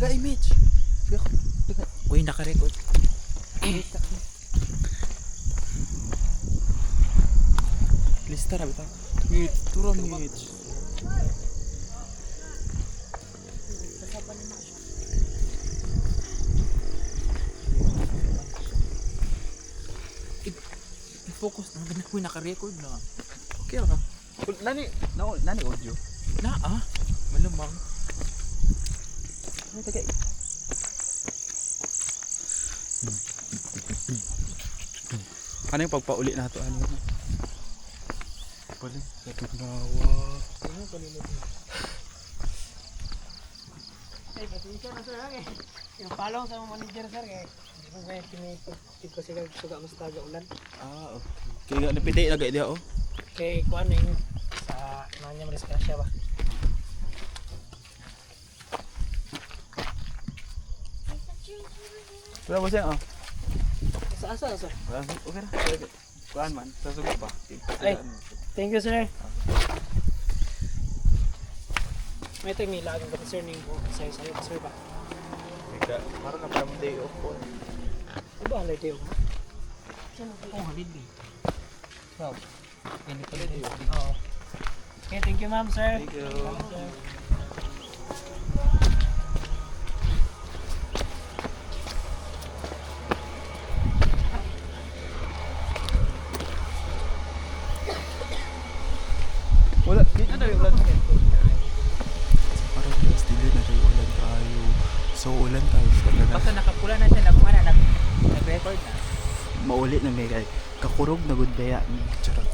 Daga image. Daga. Uy, naka-record. Lista na bitaw. Wait, turun image. I-focus na ganun. Uy, naka-record na. Okay ra ka. Nani audio? Malamang. Ay, tagay. Ano yung pagpauli na ito? Ano yun? Balik, sa Tugnawa. Ay, pasensya na sir, eh. Yung palong sa mga manager sir, eh. Hindi ko kaya tinitip ko sila suga mas taga ulan. Okay. Kaya napiti na gaya oh. Kay kuan na yung sa nanya mariskasya ba? Wala ba siya? Sa asa sir? Okay na. Kuhaan man, sasugot pa. Ay, thank you sir. May ito yung nilagang ka sir ng sa'yo sir ba? Parang na parang day off po. Ano ba halay tayo? Oo, holiday. Wow. Holiday. Oo. Okay, thank you ma'am sir. Thank you. Sir. Wala, di na tayo ulan. Parang mas dili na tayo ulan tayo. So ulan tayo sa talaga. Basta nakapula na siya nag-record na. Mauli na may kakurog na good daya ni charot.